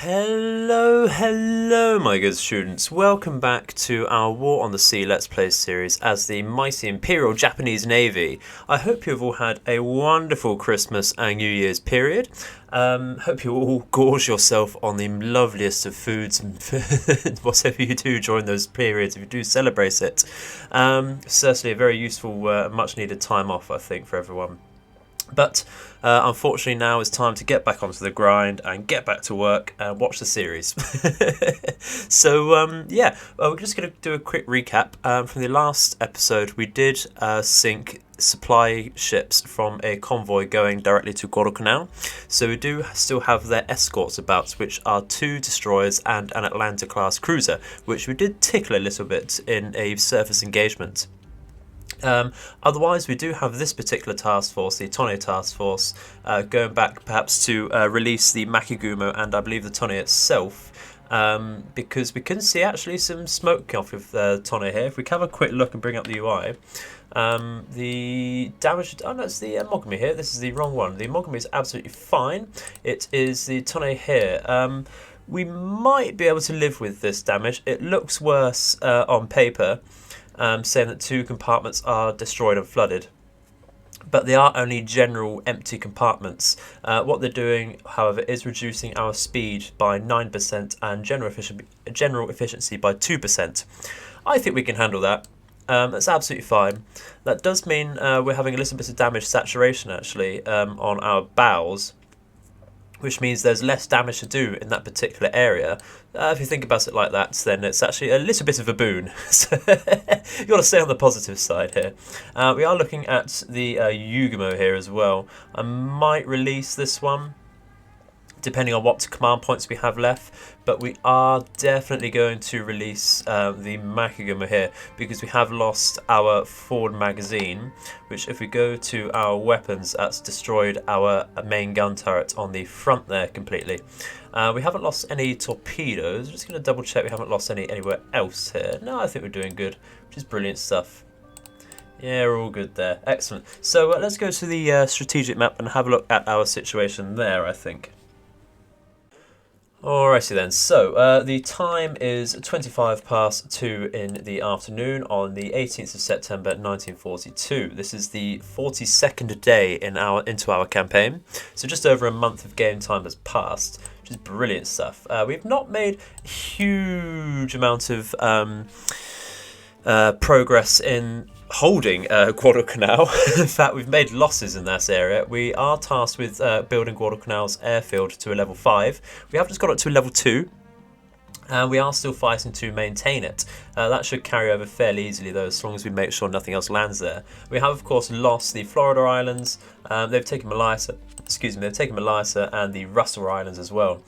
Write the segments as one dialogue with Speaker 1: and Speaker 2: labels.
Speaker 1: Hello my good students, welcome back to our War on the Sea Let's Play series as the mighty Imperial Japanese Navy. I hope you've all had a wonderful Christmas and New Year's period. Hope you all gorge yourself on the loveliest of foods and whatever you do during those periods, if you do celebrate it. Certainly a very useful, much needed time off I think for everyone. But unfortunately now it's time to get back onto the grind and get back to work and watch the series. So we're just going to do a quick recap. From the last episode we did sink supply ships from a convoy going directly to Guadalcanal. So we do still have their escorts about, which are 2 destroyers and an Atlanta-class cruiser, which we did tickle a little bit in a surface engagement. Otherwise, we do have this particular task force, the Tonne task force, going back perhaps to release the Makigumo and I believe the Tonne itself, because we can see actually some smoke off of Tonne here. If we have a quick look and bring up the UI, the damage, oh no, it's the Mogami here, this is the wrong one. The Mogami is absolutely fine. It is the Tonne here. We might be able to live with this damage. It looks worse on paper. Saying that 2 compartments are destroyed and flooded, but they are only general empty compartments. What they're doing, however, is reducing our speed by 9% and general efficiency by 2%. I think we can handle that. That's absolutely fine. That does mean we're having a little bit of damage saturation actually on our bows, which means there's less damage to do in that particular area. If you think about it like that, then it's actually a little bit of a boon. So you've got to stay on the positive side here. We are looking at the Yugamo here as well. I might release this one, depending on what command points we have left, but we are definitely going to release the Makigumo here because we have lost our forward magazine, which if we go to our weapons, that's destroyed our main gun turret on the front there completely. We haven't lost any torpedoes. I'm just going to double check we haven't lost any anywhere else here. No, I think we're doing good, which is brilliant stuff. Yeah, we're all good there. Excellent. So let's go to the strategic map and have a look at our situation there, I think. Alrighty then, so the time is 2 in the afternoon on the 18th of September 1942. This is the 42nd day into our campaign, so just over a month of game time has passed, which is brilliant stuff. We've not made a huge amount of progress in holding Guadalcanal. In fact, we've made losses in that area. We are tasked with building Guadalcanal's airfield to a level 5. We have just got it to a level 2. And we are still fighting to maintain it. That should carry over fairly easily though, as long as we make sure nothing else lands there. We have of course lost the Florida Islands. They've taken Malacca, and the Russell Islands as well.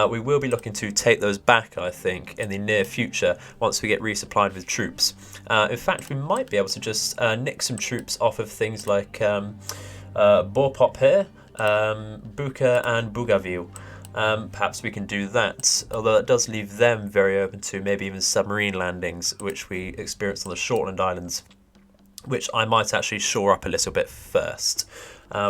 Speaker 1: We will be looking to take those back, I think, in the near future once we get resupplied with troops. In fact, we might be able to just nick some troops off of things like Borpop here, Buka and Bougainville. Perhaps we can do that, although that does leave them very open to maybe even submarine landings, which we experienced on the Shortland Islands, which I might actually shore up a little bit first.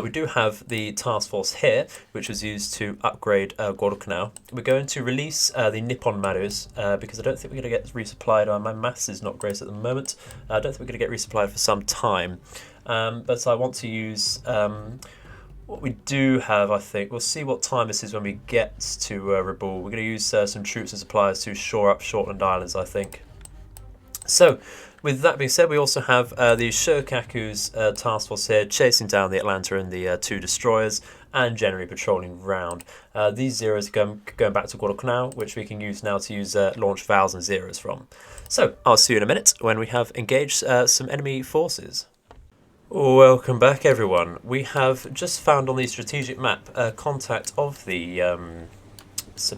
Speaker 1: We do have the task force here, which was used to upgrade Guadalcanal. We're going to release the Nippon Marus because I don't think we're going to get resupplied. My maths is not great at the moment. I don't think we're going to get resupplied for some time. But I want to use what we do have, I think. We'll see what time this is when we get to Rabaul. We're going to use some troops and supplies to shore up Shortland Islands, I think. So, with that being said, we also have the Shokaku's task force here chasing down the Atlanta and the 2 destroyers and generally patrolling round. These zeros are going back to Guadalcanal, which we can use now to use launch vowels and zeros from. So, I'll see you in a minute when we have engaged some enemy forces. Welcome back everyone. We have just found on the strategic map contact of the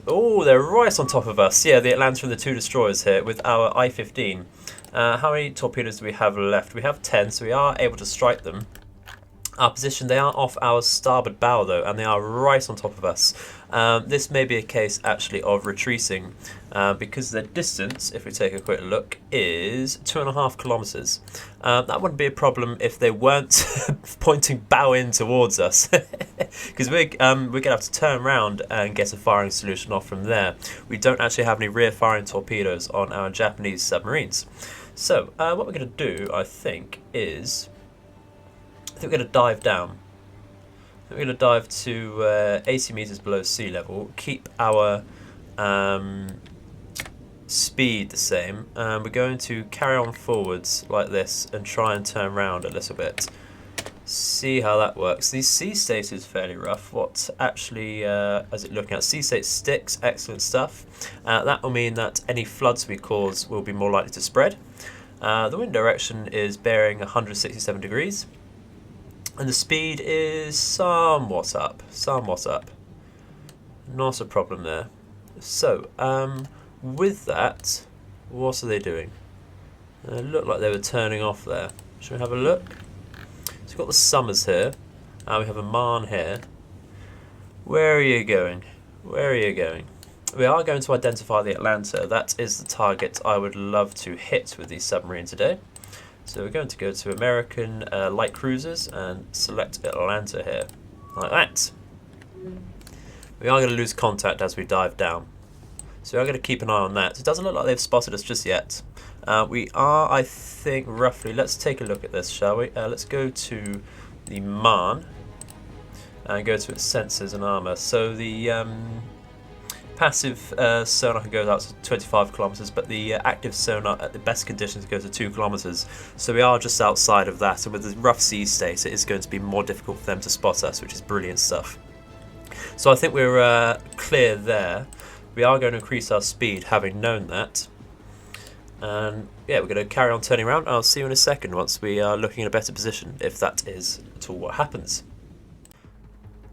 Speaker 1: oh, they're right on top of us. Yeah, the Atlanta and the 2 destroyers here with our I-15. How many torpedoes do we have left? We have 10, so we are able to strike them. Our position, they are off our starboard bow though, and they are right on top of us. This may be a case actually of retreating because the distance, if we take a quick look, is 2.5 kilometers. That wouldn't be a problem if they weren't pointing bow in towards us. Because we're going to have to turn around and get a firing solution off from there. We don't actually have any rear firing torpedoes on our Japanese submarines. So what we're going to do, I think we're going to dive down. We're going to dive to 80 meters below sea level, keep our speed the same, and we're going to carry on forwards like this and try and turn around a little bit. See how that works. The sea state is fairly rough. What actually is it looking at? Sea state sticks, excellent stuff. That will mean that any floods we cause will be more likely to spread. The wind direction is bearing 167 degrees. And the speed is somewhat up. Not a problem there. So, with that, what are they doing? It looked like they were turning off there. Shall we have a look? So we've got the Summers here. We have a Marne here. Where are you going? Where are you going? We are going to identify the Atlanta. That is the target I would love to hit with these submarines today. So we're going to go to American light cruisers and select Atlanta here, like that. We are going to lose contact as we dive down. So we are going to keep an eye on that. It doesn't look like they've spotted us just yet. We are, I think, roughly... Let's take a look at this, shall we? Let's go to the Marne and go to its sensors and armour. So the passive sonar can go out to 25 kilometres, but the active sonar at the best conditions goes to 2 kilometres. So we are just outside of that, and with the rough sea state, it is going to be more difficult for them to spot us, which is brilliant stuff. So I think we're clear there. We are going to increase our speed, having known that. And yeah, we're going to carry on turning around. I'll see you in a second once we are looking in a better position, if that is at all what happens.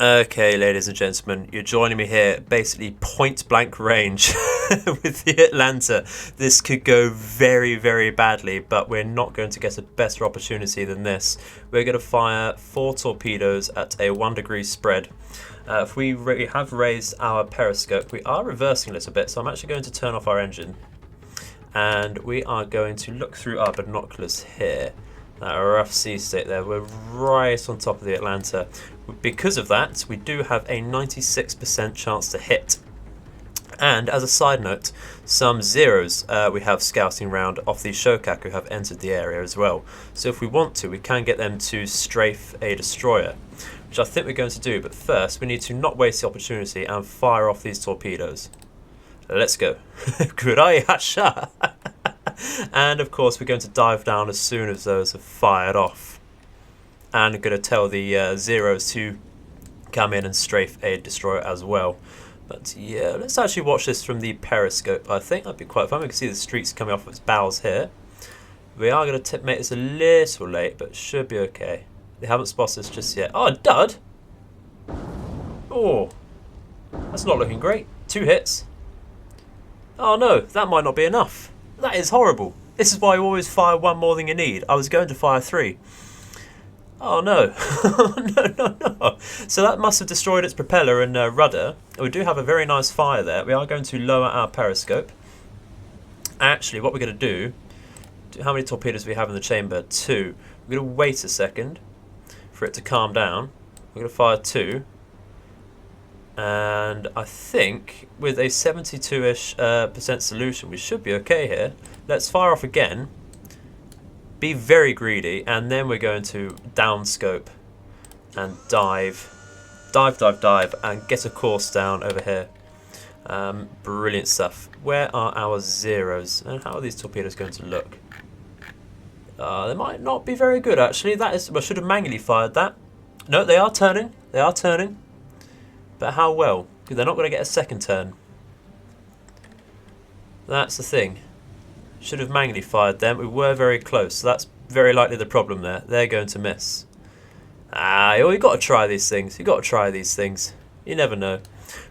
Speaker 1: Okay, ladies and gentlemen, you're joining me here, basically point blank range with the Atlanta. This could go very, very badly, but we're not going to get a better opportunity than this. We're going to fire 4 torpedoes at a 1 degree spread. If we have raised our periscope, we are reversing a little bit, so I'm actually going to turn off our engine. And we are going to look through our binoculars here. That rough sea state there, we're right on top of the Atlanta. Because of that, we do have a 96% chance to hit. And as a side note, some zeros we have scouting around off the Shokaku who have entered the area as well. So if we want to, we can get them to strafe a destroyer, which I think we're going to do. But first, we need to not waste the opportunity and fire off these torpedoes. Let's go. Kurai hasha! And of course, we're going to dive down as soon as those have fired off. And I'm going to tell the zeros to come in and strafe a destroyer as well. But yeah, let's actually watch this from the periscope. I think that'd be quite fun. We can see the streaks coming off its bows here. We are going to make this a little late, but should be okay. They haven't spotted us just yet. Oh, dud! Oh, that's not looking great. 2 hits. Oh no, that might not be enough. That is horrible. This is why you always fire 1 more than you need. I was going to fire 3. Oh no. No. So that must have destroyed its propeller and rudder. We do have a very nice fire there. We are going to lower our periscope. Actually, what we're going to do, how many torpedoes do we have in the chamber? 2. We're going to wait a second for it to calm down. We're going to fire 2. And I think with a 72-ish % solution, we should be okay here. Let's fire off again. Be very greedy, and then we're going to downscope and dive, and get a course down over here. Brilliant stuff. Where are our zeros? And how are these torpedoes going to look? They might not be very good, actually. That is, I should have manually fired that. No, they are turning. They are turning. But how well? Because they're not going to get a second turn. That's the thing. Should have manually fired them. We were very close, so that's very likely the problem there. They're going to miss. You've got to try these things. You've got to try these things. You never know.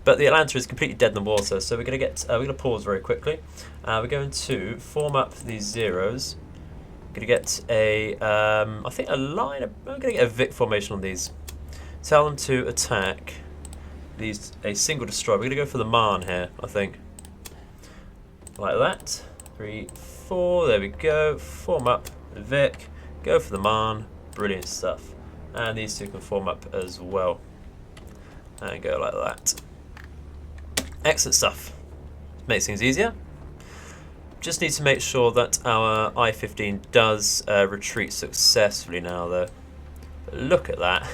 Speaker 1: But the Atlanta is completely dead in the water, so we're going to pause very quickly. We're going to form up these zeros. We're going to get a, I think a line. We're going to get a Vic formation on these. Tell them to attack a single destroyer. We're going to go for the Marne here, I think. Like that. 3, 4, there we go. Form up the Vic. Go for the Marne. Brilliant stuff. And these two can form up as well. and go like that. Excellent stuff. Makes things easier. Just need to make sure that our I-15 does retreat successfully now though. But look at that.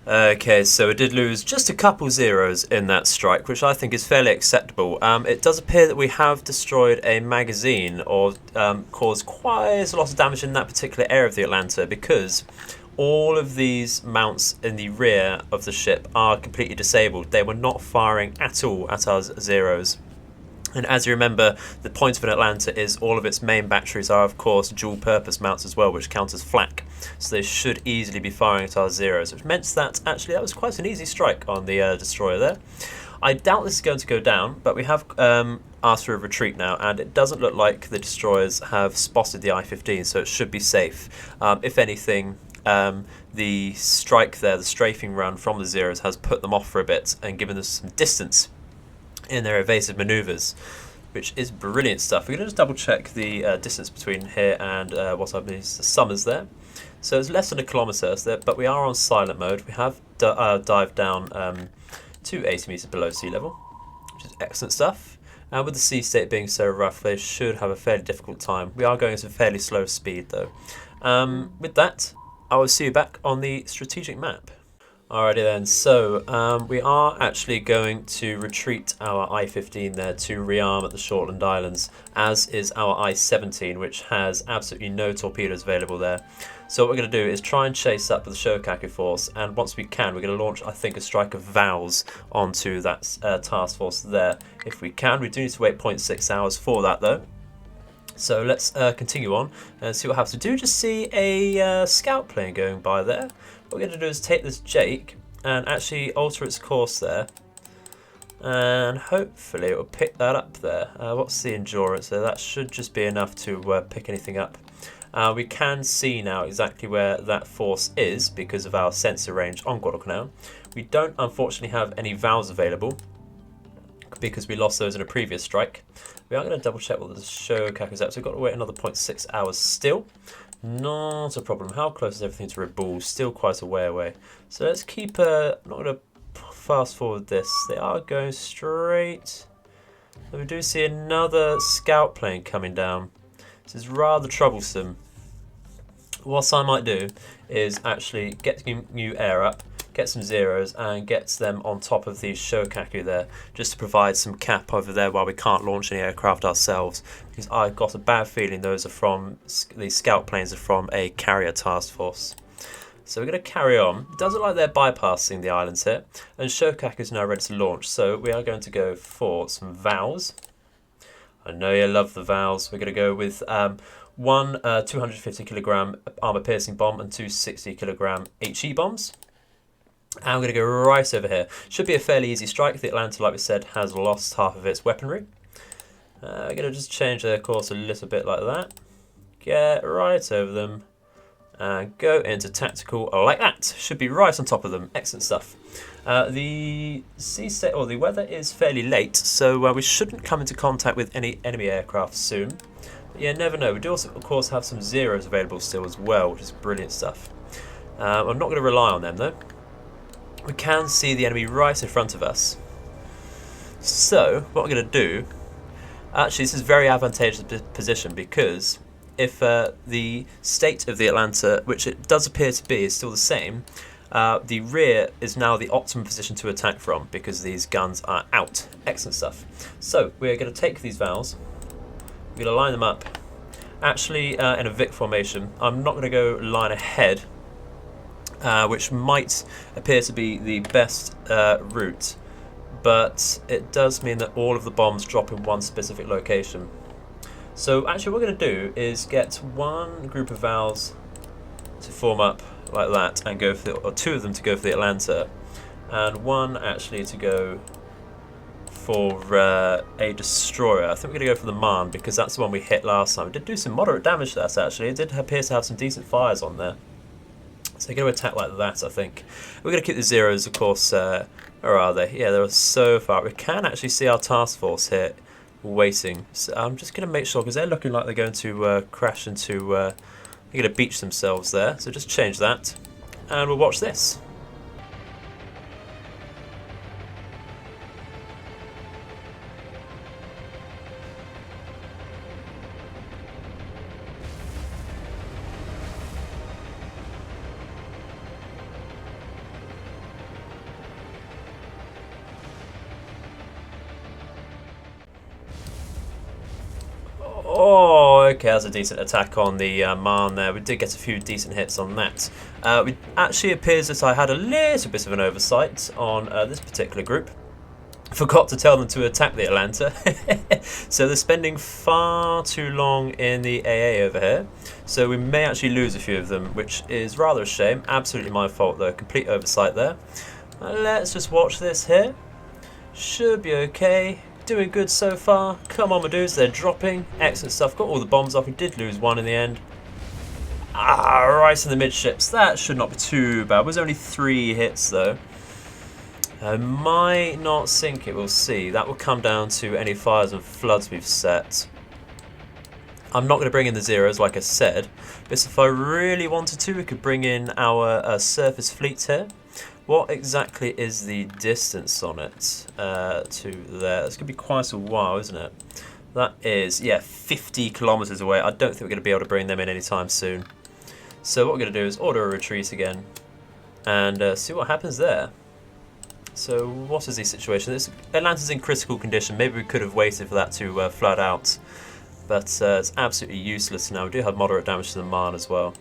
Speaker 1: Okay, so it did lose just a couple zeros in that strike, which I think is fairly acceptable. It does appear that we have destroyed a magazine or caused quite a lot of damage in that particular area of the Atlanta, because all of these mounts in the rear of the ship are completely disabled. They were not firing at all at our zeros. And as you remember, the point of an Atlanta is all of its main batteries are, of course, dual-purpose mounts as well, which count as flak. So they should easily be firing at our zeros, which meant that actually that was quite an easy strike on the destroyer there. I doubt this is going to go down, but we have asked for a retreat now, and it doesn't look like the destroyers have spotted the I-15, so it should be safe. If anything, the strike there, the strafing run from the zeros, has put them off for a bit and given us some distance in their evasive manoeuvres, which is brilliant stuff. We're going to just double check the distance between here and what I believe is the Summers there. So it's less than 1 kilometre there, but we are on silent mode. We have dived down to 80 metres below sea level, which is excellent stuff. And with the sea state being so rough, they should have a fairly difficult time. We are going at a fairly slow speed though. With that, I will see you back on the strategic map. Alrighty then, so we are actually going to retreat our I-15 there to rearm at the Shortland Islands, as is our I-17, which has absolutely no torpedoes available there. So what we're going to do is try and chase up with the Shokaku force, and once we can, we're going to launch, I think, a strike of vows onto that task force there. If we can, we do need to wait 0.6 hours for that though. So let's continue on and see what happens. We do just see a scout plane going by there. What we're going to do is take this Jake and actually alter its course there, and hopefully it will pick that up there. What's the endurance there? That should just be enough to pick anything up. We can see now exactly where that force is because of our sensor range on Guadalcanal. We don't unfortunately have any valves available because we lost those in a previous strike. We are going to double check what the Shokaku is at, so we've got to wait another 0.6 hours still. Not a problem. How close is everything to Red Bull? Still quite a way away. So let's keep, not going to fast forward this. They are going straight. And we do see another scout plane coming down. This is rather troublesome. What I might do is actually get new air up, get some zeros and get them on top of the Shokaku there, just to provide some cap over there while we can't launch any aircraft ourselves, because I've got a bad feeling those scout planes are from a carrier task force. So we're going to carry on. It doesn't look like they're bypassing the islands here, and Shokaku is now ready to launch, so we are going to go for some vows. I know you love the vows. We're going to go with one 250 kilogram armor piercing bomb and two 60 kilogram HE bombs. And I'm going to go right over here. Should be a fairly easy strike. The Atlanta, like we said, has lost half of its weaponry. We're going to just change their course a little bit like that. Get right over them. And go into tactical like that. Should be right on top of them. Excellent stuff. The sea state, or the weather is fairly late, so we shouldn't come into contact with any enemy aircraft soon. But yeah, never know. We do also, of course, have some zeros available still as well, which is brilliant stuff. I'm not going to rely on them though. We can see the enemy right in front of us. So what we're going to do, actually this is a very advantageous position, because if the state of the Atlanta, which it does appear to be, is still the same, the rear is now the optimum position to attack from, because these guns are out. Excellent stuff. So we're going to take these valves, we're going to line them up, actually in a Vic formation. I'm not going to go line ahead, which might appear to be the best route, but it does mean that all of the bombs drop in one specific location. So actually what we're going to do is get one group of valves to form up like that and go for or two of them to go for the Atlanta, and one actually to go for a destroyer. I think we're going to go for the Marne because that's the one we hit last time. It did do some moderate damage to that actually. It did appear to have some decent fires on there. So they're going to attack like that, I think. We're going to keep the zeros, of course. Where are they? Yeah, they're so far. We can actually see our task force here waiting. So I'm just going to make sure, because they're looking like they're going to crash into... they're going to beach themselves there. So just change that. And we'll watch this. Oh, okay, that's a decent attack on the Marne there. We did get a few decent hits on that. It actually appears that I had a little bit of an oversight on this particular group. Forgot to tell them to attack the Atlanta. So they're spending far too long in the AA over here. So we may actually lose a few of them, which is rather a shame. Absolutely my fault though, complete oversight there. Let's just watch this here. Should be okay. Doing good so far. Come on, my dudes, they're dropping. Excellent stuff. Got all the bombs off. We did lose one in the end. Right in the midships. That should not be too bad. It was only 3 hits though. Might not sink it, we'll see. That will come down to any fires and floods we've set. I'm not going to bring in the zeros like I said, but if I really wanted to, we could bring in our surface fleet here. What exactly is the distance on it to there? It's going to be quite a while, isn't it? That is, yeah, 50 kilometers away. I don't think we're going to be able to bring them in anytime soon. So what we're going to do is order a retreat again and see what happens there. So what is the situation? Atlanta's in critical condition. Maybe we could have waited for that to flood out. But it's absolutely useless now. We do have moderate damage to the Marne as well.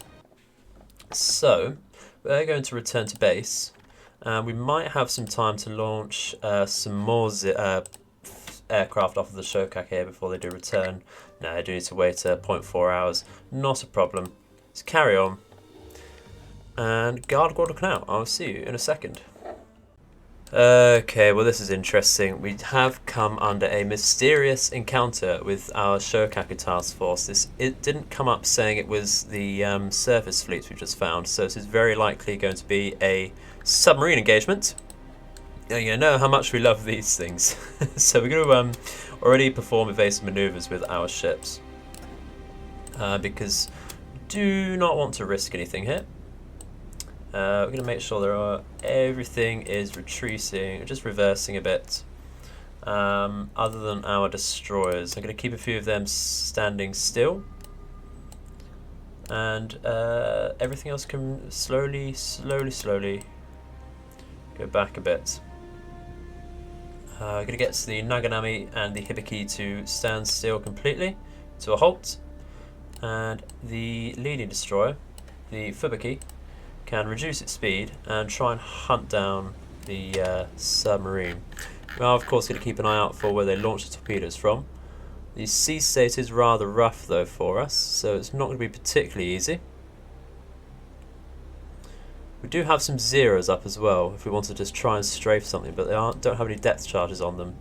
Speaker 1: So we're going to return to base. We might have some time to launch some more aircraft off of the Shokak here before they do return. No, I do need to wait 0.4 hours. Not a problem. Let's carry on. And guard Guadalcanal. I'll see you in a second. Okay, well this is interesting. We have come under a mysterious encounter with our Shokaku task force. It didn't come up saying it was the surface fleet we just found, so this is very likely going to be a submarine engagement. You know how much we love these things. So we're going to already perform evasive maneuvers with our ships. Because we do not want to risk anything here. We're going to make sure everything is retreating, just reversing a bit. Other than our destroyers. I'm going to keep a few of them standing still. And everything else can slowly go back a bit. Going to get the Naganami and the Hibiki to stand still completely to a halt. And the leading destroyer, the Fubiki, can reduce its speed and try and hunt down the submarine. We are of course going to keep an eye out for where they launch the torpedoes from. The sea state is rather rough though for us, so it's not going to be particularly easy. We do have some zeros up as well if we want to just try and strafe something, but they don't have any depth charges on them.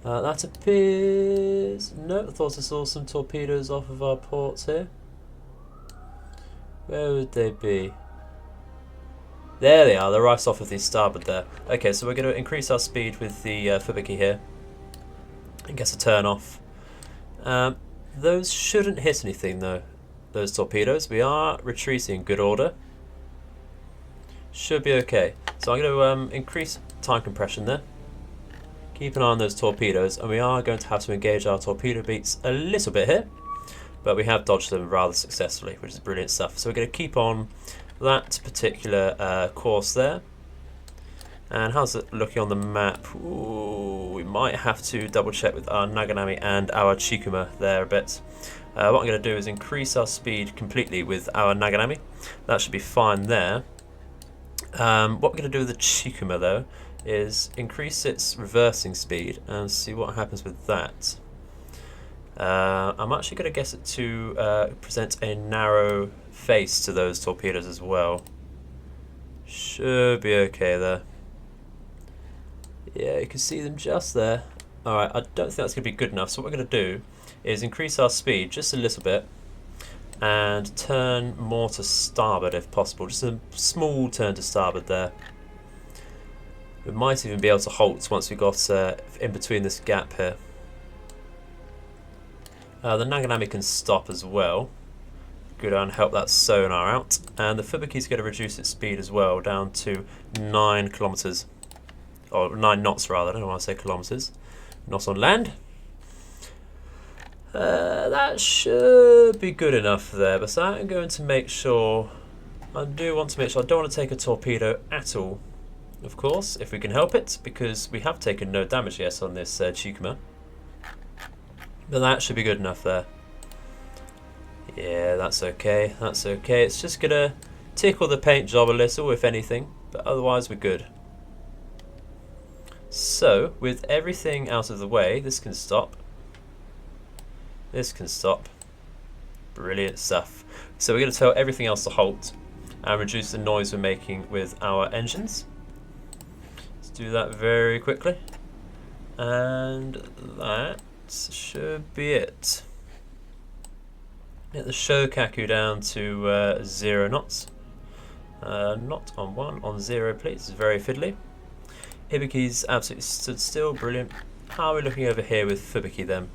Speaker 1: That appears... No, I thought I saw some torpedoes off of our ports here. Where would they be? There they are, they're right off of the starboard there. Okay, so we're going to increase our speed with the Fubiki here. And get a turn off. Those shouldn't hit anything though, those torpedoes. We are retreating in good order. Should be okay. So I'm going to increase time compression there. Keep an eye on those torpedoes, and we are going to have to engage our torpedo beats a little bit here. But we have dodged them rather successfully, which is brilliant stuff. So we're going to keep on that particular course there. And how's it looking on the map? Ooh, we might have to double check with our Naganami and our Chikuma there a bit. What I'm going to do is increase our speed completely with our Naganami. That should be fine there. What we're going to do with the Chikuma though is increase its reversing speed and see what happens with that. I'm actually going to guess it to present a narrow face to those torpedoes as well. Should be okay there. Yeah, you can see them just there. Alright, I don't think that's going to be good enough, so what we're going to do is increase our speed just a little bit and turn more to starboard if possible. Just a small turn to starboard there. We might even be able to halt once we got in between this gap here. The Naganami can stop as well. Go down and help that sonar out. And the Fubuki is going to reduce its speed as well down to 9 kilometers. Or 9 knots rather, I don't know why I say kilometers. Knots on land. That should be good enough there, but so I'm going to make sure, I don't want to take a torpedo at all, of course, if we can help it, because we have taken no damage yet on this Chikuma. But that should be good enough there. Yeah, that's okay, that's okay. It's just going to tickle the paint job a little, if anything, but otherwise we're good. So, with everything out of the way, this can stop. This can stop. Brilliant stuff. So we're going to tell everything else to halt and reduce the noise we're making with our engines. Let's do that very quickly. And that should be it. Get the Shokaku down to 0 knots. Not on 1, on 0 please. It's very fiddly. Ibuki's absolutely stood still, brilliant. How are we looking over here with Fubuki then?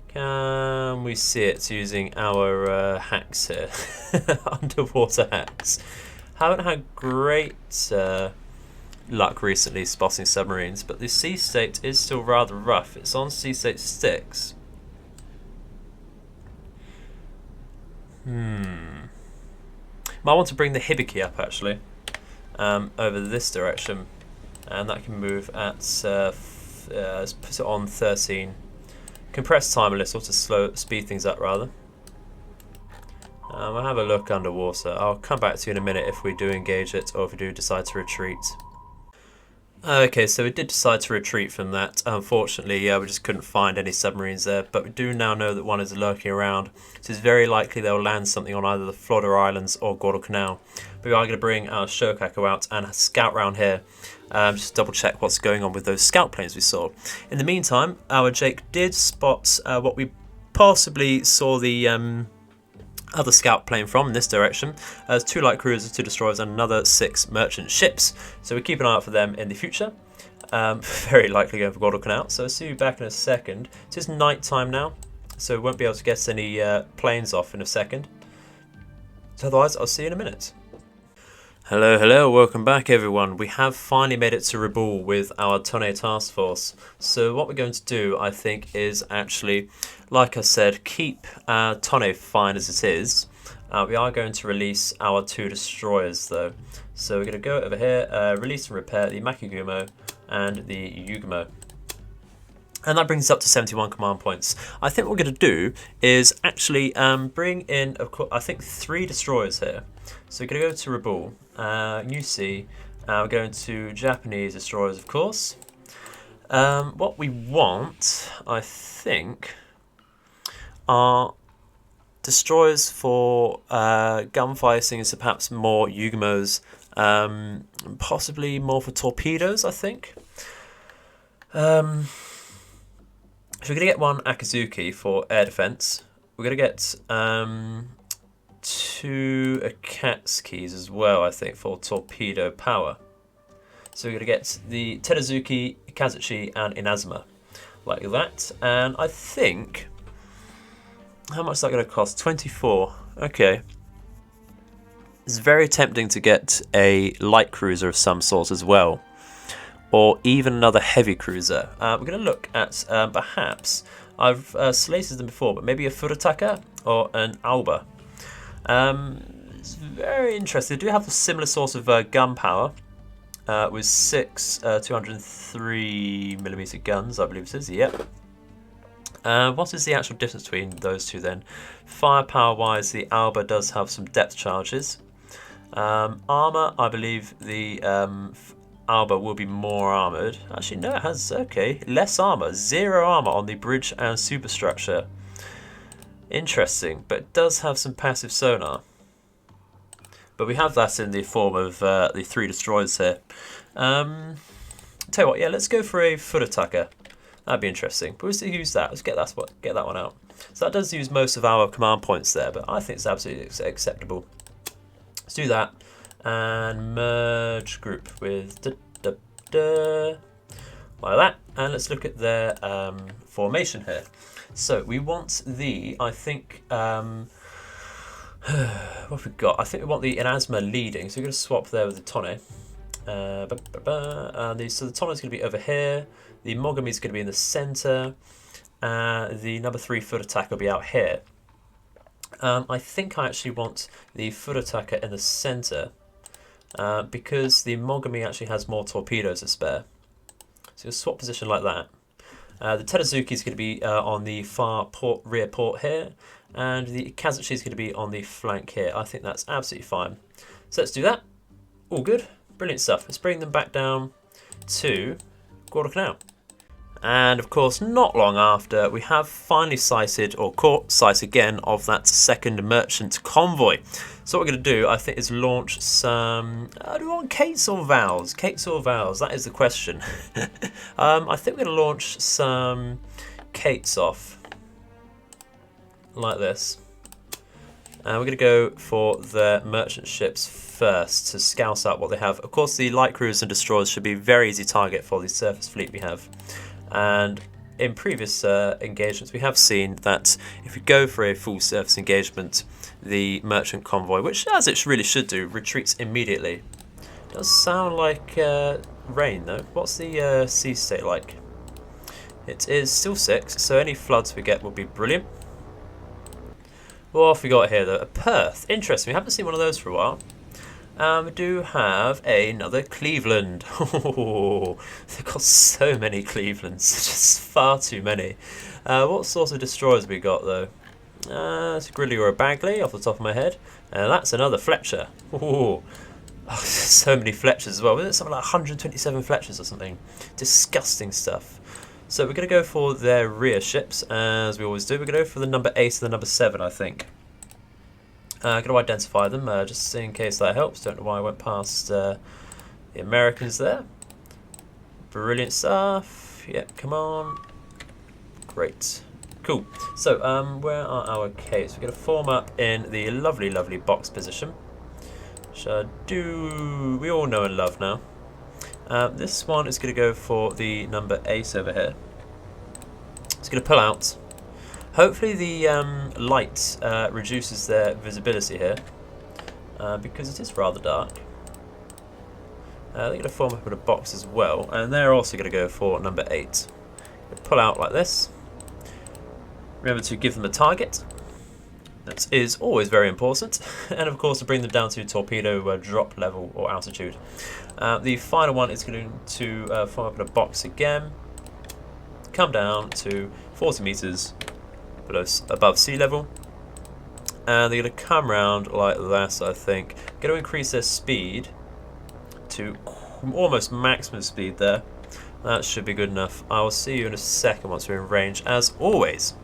Speaker 1: Can we see it using our hacks here? Underwater hacks. Haven't had great luck recently spotting submarines, but the sea state is still rather rough. It's on sea state 6. Might want to bring the Hibiki up actually, over this direction, and that can move at, let's put it on 13. Compress time a little to speed things up rather. We'll have a look underwater. I'll come back to you in a minute if we do engage it or if we do decide to retreat. Okay, so we did decide to retreat from that. Unfortunately, we just couldn't find any submarines there, but we do now know that one is lurking around. So it's very likely they'll land something on either the Florida Islands or Guadalcanal. But we are going to bring our Shokaku out and scout around here. Just double check what's going on with those scout planes we saw. In the meantime, our Jake did spot what we possibly saw the other scout plane from in this direction. There's 2 light cruisers, 2 destroyers and another 6 merchant ships. So we keep an eye out for them in the future. Very likely going for Guadalcanal. So I'll see you back in a second. It is night time now, so we won't be able to get any planes off in a second. So otherwise, I'll see you in a minute. Hello, hello, welcome back everyone. We have finally made it to Rabaul with our Tonne task force. So what we're going to do, I think, is actually, like I said, keep Tonne fine as it is. We are going to release our 2 destroyers though. So we're going to go over here, release and repair the Makigumo and the Yugumo. And that brings us up to 71 command points. I think what we're going to do is actually bring in, of course, I think 3 destroyers here. So we're going to go to Rabaul, New Sea, we're going to Japanese destroyers, of course. What we want, I think, are destroyers for gunfighting, so perhaps more Yugimos, possibly more for torpedoes, I think. So we're going to get 1 Akizuki for air defense. We're going to get 2 Akatsukis as well, I think, for torpedo power. So we're going to get the Teruzuki, Kazuchi, and Inazuma, like that. And I think, how much is that going to cost? 24. Okay. It's very tempting to get a light cruiser of some sort as well, or even another heavy cruiser. We're going to look at perhaps, I've slated them before, but maybe a Furutaka or an Alba. It's very interesting. They do have a similar sort of gun power with 6 203mm guns, I believe it is. Yep. What is the actual difference between those two then? Firepower wise, the Alba does have some depth charges. Armor, I believe the Alba will be more armoured. Actually, no, it has, okay, less armour. 0 armour on the bridge and superstructure. Interesting, but it does have some passive sonar. But we have that in the form of the 3 destroyers here. Tell you what, yeah, let's go for a Furutaka. That'd be interesting. But we'll still use that. Let's get that one out. So that does use most of our command points there, but I think it's absolutely acceptable. Let's do that and merge group with like that. And let's look at their formation here. So we want the, I think, what have we got? I think we want the Inazma leading, so we're going to swap there with the Tonne. So the Tonne is going to be over here, the Mogami is going to be in the centre, the number 3 foot attack will be out here. I think I actually want the foot attacker in the centre because the Mogami actually has more torpedoes to spare. So we'll swap position like that. The Teruzuki is going to be on the far rear port here, and the Kazuchi is going to be on the flank here. I think that's absolutely fine. So let's do that. All good. Brilliant stuff. Let's bring them back down to Guadalcanal. And of course, not long after, we have finally sighted, or caught sight again, of that second merchant convoy. So what we're going to do, I think, is launch some... do we want Kates or Vals? Kates or Vals? That is the question. I think we're going to launch some Kates off. Like this. And we're going to go for the merchant ships first to scout out what they have. Of course, the light cruisers and destroyers should be a very easy target for the surface fleet we have. And in previous engagements, we have seen that if we go for a full surface engagement, the merchant convoy, which as it really should do, retreats immediately. Does sound like rain though. What's the sea state like? It is still 6, so any floods we get will be brilliant. What have we got here though? A Perth. Interesting, we haven't seen one of those for a while. We do have another Cleveland. Oh, they've got so many Clevelands, just far too many. What sort of destroyers we got though? It's a Gridley or a Bagley off the top of my head. And that's another Fletcher. Oh, so many Fletchers as well. Isn't it something like 127 Fletchers or something? Disgusting stuff. So we're going to go for their rear ships, as we always do. We're going to go for the number 8 and the number 7, I think. Going to identify them, just in case that helps. Don't know why I went past the Americans there. Brilliant stuff. Yep, come on. Great. Cool. So, where are our Kates? We're going to form up in the lovely, lovely box position. Which we all know and love now. This one is going to go for the number 8 over here. It's going to pull out. Hopefully the light reduces their visibility here, because it is rather dark. They're going to form up in a box as well, and they're also going to go for number 8. Pull out like this. Remember to give them a target. That is always very important. And of course to bring them down to torpedo drop level or altitude. The final one is going to form up in a box again. Come down to 40 meters above sea level. And they're going to come around like that, I think. Going to increase their speed to almost maximum speed there. That should be good enough. I will see you in a second once we're in range, as always.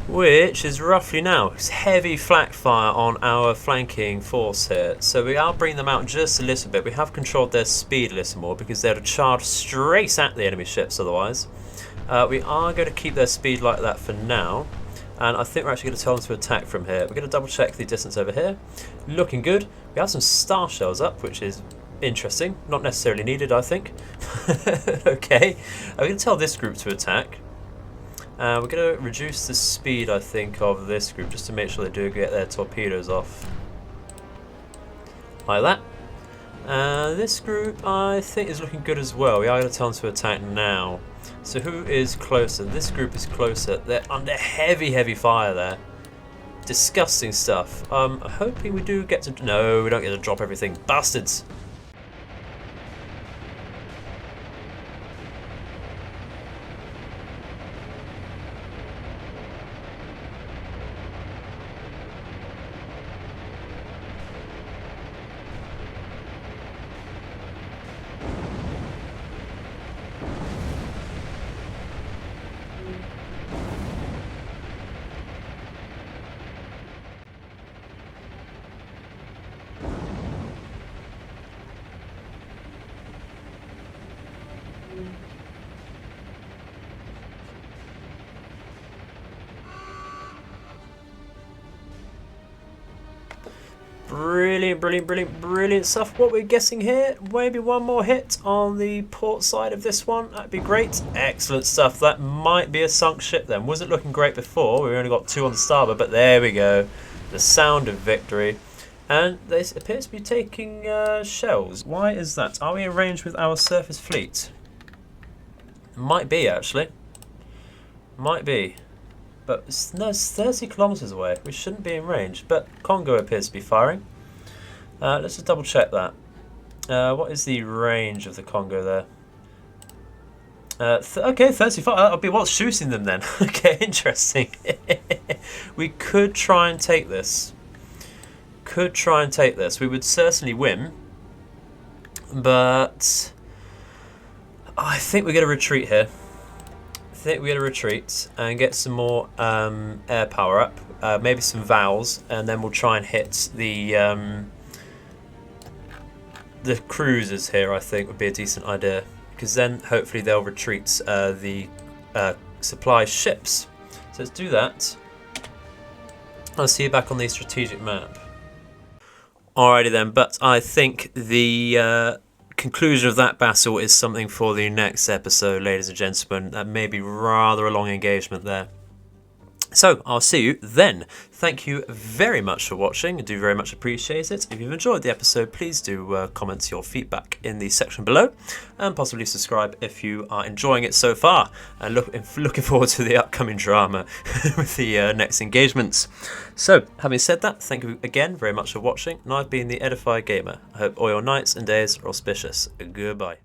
Speaker 1: Which is roughly now. It's heavy flak fire on our flanking force here. So we are bringing them out just a little bit. We have controlled their speed a little more because they're to charge straight at the enemy ships otherwise. We are going to keep their speed like that for now. And I think we're actually going to tell them to attack from here. We're going to double check the distance over here. Looking good. We have some star shells up, which is interesting. Not necessarily needed, I think. Okay. We're going to tell this group to attack. We're going to reduce the speed, I think, of this group just to make sure they do get their torpedoes off. Like that. This group, I think, is looking good as well. We are going to tell them to attack now. So who is closer? This group is closer. They're under heavy, heavy fire there. Disgusting stuff. I'm hoping we do get to... No, we don't get to drop everything. Bastards! Brilliant, brilliant, brilliant, brilliant stuff. What we're guessing here, maybe one more hit on the port side of this one. That'd be great. Excellent stuff. That might be a sunk ship then. Wasn't looking great before. We only got 2 on the starboard, but there we go. The sound of victory. And this appears to be taking shells. Why is that? Are we in range with our surface fleet? Might be, actually. Might be. But no, it's 30 kilometers away. We shouldn't be in range. But Congo appears to be firing. Let's just double check that. What is the range of the Congo there? Okay, 35. That'll be what's shooting them then. Okay, interesting. We could try and take this. We would certainly win. But I think we're going to retreat here. We're going to retreat and get some more air power up, maybe some valves, and then we'll try and hit the cruisers here. I think would be a decent idea, because then hopefully they'll retreat the supply ships. So let's do that. I'll see you back on the strategic map. Alrighty then, but I think the conclusion of that battle is something for the next episode, ladies and gentlemen. That may be rather a long engagement there. So I'll see you then. Thank you very much for watching. I do very much appreciate it. If you've enjoyed the episode, please do comment your feedback in the section below, and possibly subscribe if you are enjoying it so far. And looking forward to the upcoming drama with the next engagements. So, having said that, thank you again very much for watching. And I've been the Edified Gamer. I hope all your nights and days are auspicious. Goodbye.